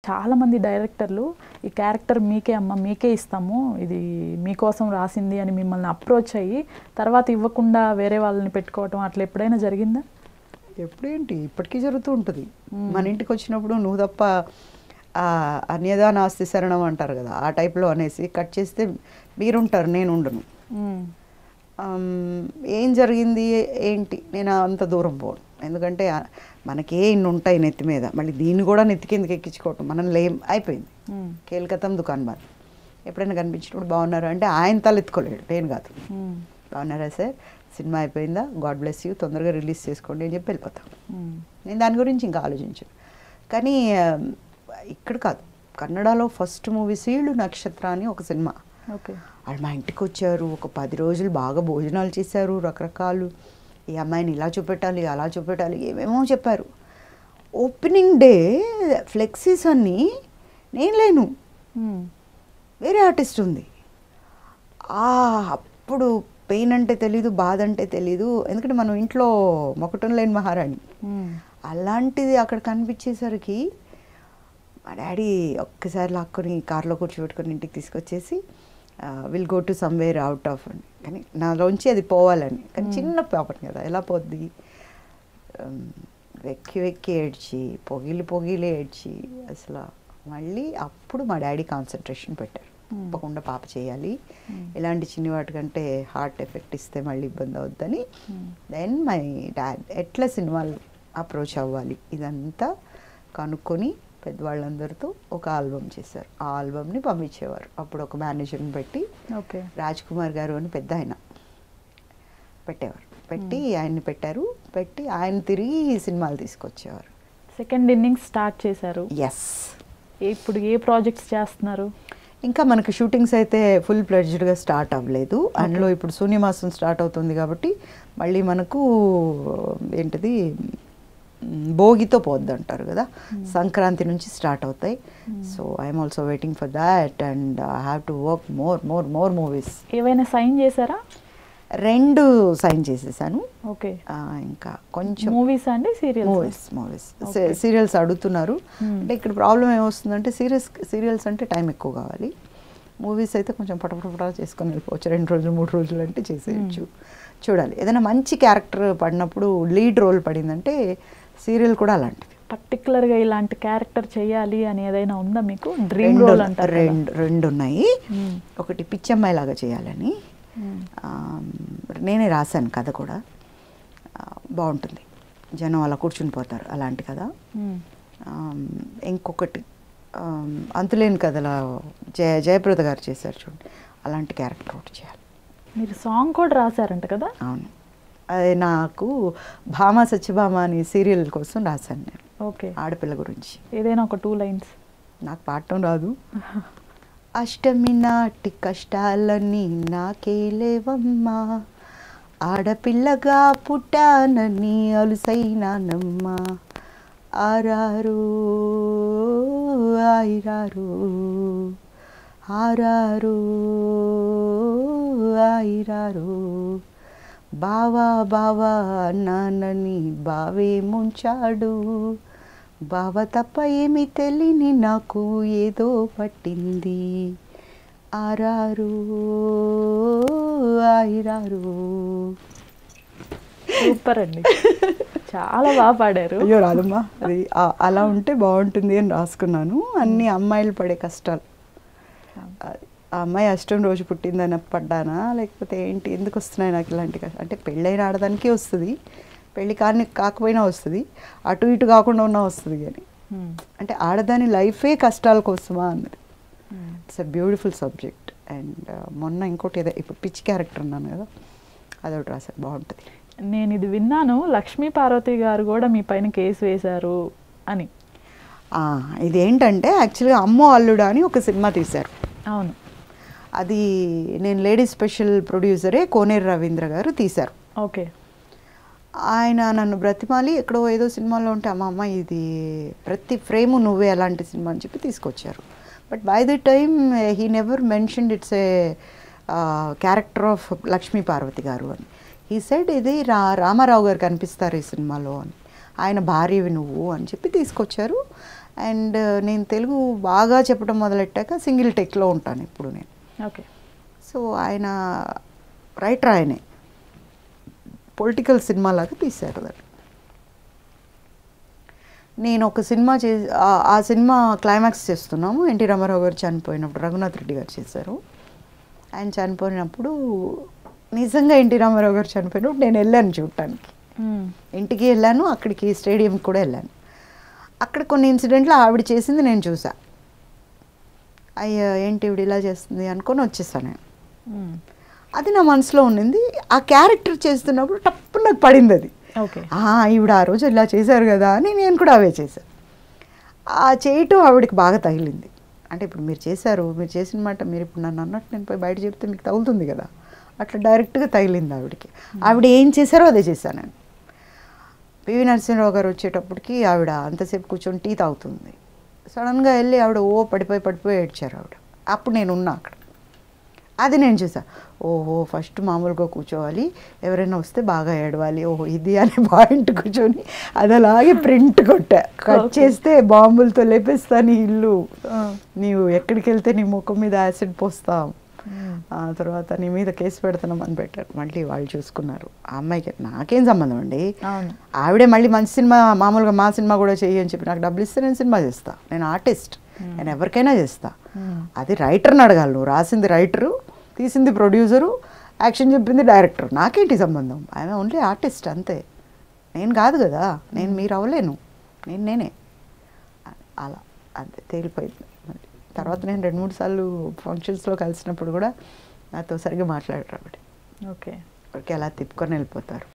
చాలామంది డైరెక్టర్లు ఈ క్యారెక్టర్ మీకే అమ్మ మీకే ఇస్తాము, ఇది మీకోసం రాసింది అని మిమ్మల్ని అప్రోచ్ అయ్యి తర్వాత ఇవ్వకుండా వేరే వాళ్ళని పెట్టుకోవటం అట్లా ఎప్పుడైనా జరిగిందా? ఎప్పుడేంటి ఇప్పటికీ జరుగుతూ ఉంటుంది. మన ఇంటికి వచ్చినప్పుడు నువ్వు తప్ప అన్యదా నాస్తి శరణం అంటారు కదా, ఆ టైప్లో అనేసి కట్ చేస్తే మీరుంటారు నేను ఉండను. ఏం జరిగింది ఏంటి నేను అంత దూరం పోను, ఎందుకంటే మనకే ఇన్ని ఉంటాయి నెత్తి మీద, మళ్ళీ దీన్ని కూడా నెత్తి కిందకి ఎక్కించుకోవటం మనం లేం అయిపోయింది. కేల్కతం దుకాన్ బార్ ఎప్పుడైనా కనిపించినప్పుడు బాగున్నారా అంటే ఆయన తలెత్తుకోలేడు, నేను కాదు. బాగున్నారా సార్, సినిమా అయిపోయిందా, గాడ్ బ్లెస్ యూ, తొందరగా రిలీజ్ చేసుకోండి అని చెప్పి వెళ్ళిపోతాం. నేను దాని గురించి ఇంకా ఆలోచించాను. కానీ ఇక్కడ కాదు, కన్నడలో ఫస్ట్ మూవీ సీళ్ళు నక్షత్ర అని ఒక సినిమా. వాళ్ళు మా ఇంటికి వచ్చారు, ఒక 10 రోజులు బాగా భోజనాలు చేశారు, రకరకాలు ఈ అమ్మాయిని ఇలా చూపెట్టాలి అలా చూపెట్టాలి ఏమేమో చెప్పారు. ఓపెనింగ్ డే ఫ్లెక్సీస్ అన్నీ నేను లేను, వేరే ఆర్టిస్ట్ ఉంది. అప్పుడు పెయిన్ అంటే తెలీదు, బాధ అంటే తెలీదు, ఎందుకంటే మనం ఇంట్లో మొకటం లేని మహారాణి. అలాంటిది అక్కడ కనిపించేసరికి మా డాడీ ఒక్కసారి లాక్కొని కార్లో కూర్చోబెట్టుకొని ఇంటికి తీసుకొచ్చేసి will go to somewhere out of అని, కానీ నాలోంచి అది పోవాలని. కానీ చిన్న పాపని కదా, ఎలా పోద్ది, వెక్కి వెక్కి ఏడ్చి పొగిలి ఏడ్చి అసలు. మళ్ళీ అప్పుడు మా డాడీ కాన్సన్ట్రేషన్ పెట్టారు, తప్పకుండా పాప చేయాలి, ఇలాంటి చిన్ని వాటికంటే హార్ట్ ఎఫెక్ట్ ఇస్తే మళ్ళీ ఇబ్బంది అవుద్దని. దెన్ మై డాడ్ ఎట్లా సినిమాలు అప్రోచ్ అవ్వాలి ఇదంతా కనుక్కొని పెద్దవాళ్ళందరితో ఒక ఆల్బమ్ చేశారు. ఆ ఆల్బమ్ని పంపించేవారు. అప్పుడు ఒక మేనేజర్ని పెట్టి, రాజ్ కుమార్ గారు అని పెద్ద ఆయన పెట్టేవారు, పెట్టి ఆయన్ని పెట్టారు, పెట్టి ఆయన తిరిగి సినిమాలు తీసుకొచ్చేవారు. సెకండ్ ఇన్నింగ్స్ స్టార్ట్ చేశారు. ఎస్. ఇప్పుడు ఏ ప్రాజెక్ట్స్ చేస్తున్నారు? ఇంకా మనకి షూటింగ్స్ అయితే ఫుల్ ప్లెడ్జ్డ్గా స్టార్ట్ అవ్వలేదు. అందులో ఇప్పుడు శూన్యమాసం స్టార్ట్ అవుతుంది కాబట్టి మళ్ళీ మనకు ఏంటిది భోగితో పోద్ది అంటారు కదా, సంక్రాంతి నుంచి స్టార్ట్ అవుతాయి. So I'm also waiting for that and I have to work more movies. ఏవైనా సైన్ చేశారా? 2 సైన్ చేసేసాను. ఓకే. ఇంకా కొంచెం మూవీస్ అండి, సీరియల్స్? మూవీస్ సీరియల్స్ అడుగుతున్నారు. అంటే ఇక్కడ ప్రాబ్లం ఏమొస్తుందంటే సీరియల్స్ అంటే టైం ఎక్కువ కావాలి, మూవీస్ అయితే కొంచెం పటపట చేసుకొని వెళ్ళిపోవచ్చు, 2 రోజులు 3 రోజులు అంటే చేసేయచ్చు. చూడాలి, ఏదైనా మంచి క్యారెక్టర్ పడినప్పుడు లీడ్ రోల్ పడిందంటే సీరియల్ కూడా అలాంటిది. పర్టికులర్గా ఇలాంటి క్యారెక్టర్ చేయాలి అని ఏదైనా ఉందా మీకు? డ్రీమ్ రోల్ అంటారు. రెండు ఉన్నాయి. ఒకటి పిచ్చమ్మాయి లాగా చేయాలని, నేనే రాశాను కథ కూడా, బాగుంటుంది, జనం అలా కూర్చుని పోతారు అలాంటి కథ. ఇంకొకటి అంతులేని కథలా జయప్రద గారు చేశారు చూడండి, అలాంటి క్యారెక్టర్ ఒకటి చేయాలి. మీరు సాంగ్ కూడా రాశారంట కదా? అవును, అది నాకు భామ సత్యభామ అని సీరియల్ కోసం రాశాను నేను. ఓకే. ఆడపిల్ల గురించి. ఏదైనా ఒక 2 లైన్స్. నాకు పాడటం రాదు. అష్టమి నాటి కష్టాలన్నీ నాకేలేవమ్మా, ఆడపిల్లగా పుట్టానని అలుసైనానమ్మా, ఆరారు ఆయిరారు ఆరారు ఆయిరారు, బావా బావా నాన్నని బావే ముంచాడు, బావ తప్ప ఏమి తెలియని నాకు ఏదో పట్టింది, ఆరారు ఆయిరారు. సూపర్ అండి, చాలా బాగా పాడారు. అయ్యో రాదమ్మా, అది అలా ఉంటే బాగుంటుంది అని రాసుకున్నాను. అన్ని అమ్మాయిలు పడే కష్టాలు. ఆ అమ్మాయి అష్టం రోజు పుట్టిందని పడ్డానా లేకపోతే ఏంటి, ఎందుకు వస్తున్నాయి నాకు ఇలాంటి కష్టం అంటే, పెళ్ళైన ఆడదానికే వస్తుంది, పెళ్ళి కాకపోయినా వస్తుంది, అటు ఇటు కాకుండా ఉన్నా వస్తుంది. కానీ అంటే ఆడదాని లైఫే కష్టాల కోసమా అన్నది. It's a beautiful subject. And మొన్న ఇంకోటి ఏదో ఇప్పుడు పిచ్ క్యారెక్టర్ ఉన్నాను కదా, అదొకటి రాశారు, బాగుంటుంది. నేను ఇది విన్నాను, లక్ష్మీ పార్వతి గారు కూడా మీ పైన కేసు వేశారు అని. ఇది ఏంటంటే యాక్చువల్గా అమ్మో అల్లుడా అని ఒక సినిమా తీశారు. అవును, అది నేను లేడీస్ స్పెషల్ ప్రొడ్యూసరే కోనేరు రవీంద్ర గారు తీశారు. ఓకే. ఆయన నన్ను బ్రతిమాలి ఎక్కడో ఏదో సినిమాలో ఉంటే అమ్మ ఇది ప్రతి ఫ్రేము నువ్వే అలాంటి సినిమా అని చెప్పి తీసుకొచ్చారు. But by the time he never mentioned it's a character of Lakshmi Parvathi గారు అని. హీ సెడ్ ఇది రామారావు గారు కనిపిస్తారు ఈ సినిమాలో అని, ఆయన భార్యవి నువ్వు అని చెప్పి తీసుకొచ్చారు. అండ్ నేను తెలుగు బాగా చెప్పడం మొదలెట్టాక సింగిల్ టెక్లో ఉంటాను ఇప్పుడు నేను. ఓకే. సో ఆయన రైటర్, ఆయనే పొలిటికల్ సినిమా లాగా తీశారు దాన్ని. నేను ఒక సినిమా ఆ సినిమా క్లైమాక్స్ చేస్తున్నాము. ఎన్టీ రామారావు గారు చనిపోయినప్పుడు రఘునాథ్ రెడ్డి గారు చేశారు. ఆయన చనిపోయినప్పుడు నిజంగా ఎన్టీ రామారావు గారు చనిపోయినప్పుడు నేను వెళ్ళాను చూడటానికి. ఇంటికి వెళ్ళాను, అక్కడికి స్టేడియంకి కూడా వెళ్ళాను. అక్కడ కొన్ని ఇన్సిడెంట్లు ఆవిడ చేసింది నేను చూసా. అయ్యో ఏంటి ఇవిడ ఇలా చేస్తుంది అనుకొని వచ్చేసాను నేను. అది నా మనసులో ఉండింది. ఆ క్యారెక్టర్ చేస్తున్నప్పుడు టప్పు నాకు పడింది అది. ఓకే. ఈవిడ ఆ రోజు ఇలా చేశారు కదా అని నేను కూడా అవే చేశాను. ఆ చేయటం ఆవిడకి బాగా తగిలింది. అంటే ఇప్పుడు మీరు చేశారు, మీరు చేసిన మాట మీరు ఇప్పుడు నన్ను అన్నట్టు నేను పోయి బయట చెప్తే మీకు తగులుతుంది కదా, అట్లా డైరెక్ట్గా తగిలింది ఆవిడకి. ఆవిడ ఏం చేశారో అదే చేశాను నేను. పివి నరసింహరావు గారు వచ్చేటప్పటికి ఆవిడ అంతసేపు కూర్చొని టీ తాగుతుంది. సడన్గా వెళ్ళి ఆవిడ పడిపోయి ఏడ్చారు ఆవిడ. అప్పుడు నేను ఉన్నా అక్కడ. అది నేను చూసా. ఓహో ఫస్ట్ మామూలుగా కూర్చోవాలి, ఎవరైనా వస్తే బాగా ఏడవాలి, ఓహో ఇది అనే పాయింట్ కూర్చొని అది అలాగే ప్రింట్ కొట్టా. కట్ చేస్తే బాంబులతో లేపేస్తాను ఇల్లు, నీవు ఎక్కడికి వెళ్తే నీ ముఖం మీద యాసిడ్ పోస్తాం, ఆ తర్వాత నీ మీద కేసు పెడతాం అని పెట్టారు. మళ్ళీ వాళ్ళు చూసుకున్నారు. ఆ అమ్మాయికి నాకేం సంబంధం అండి, ఆవిడే మళ్ళీ మంచి సినిమా మామూలుగా మా సినిమా కూడా చెయ్యి అని చెప్పి నాకు డబ్బులు ఇస్తే నేను సినిమా చేస్తా. నేను ఆర్టిస్ట్, నేను ఎవరికైనా చేస్తా. అది రైటర్ని అడగాలి. నువ్వు రాసింది రైటరు, తీసింది ప్రొడ్యూసరు, యాక్షన్ చెప్పింది డైరెక్టర్, నాకేంటి సంబంధం? ఆమె ఓన్లీ ఆర్టిస్ట్ అంతే. నేను కాదు కదా, నేను మీరు అవ్వలేను, నేనే. అలా అంతే తేలిపోయింది. తర్వాత నేను 2-3 సార్లు ఫంక్షన్స్లో కలిసినప్పుడు కూడా నాతో సరిగ్గా మాట్లాడరు ఆవిడ. ఓకే. ఓకే అలా తిప్పుకొని వెళ్ళిపోతారు.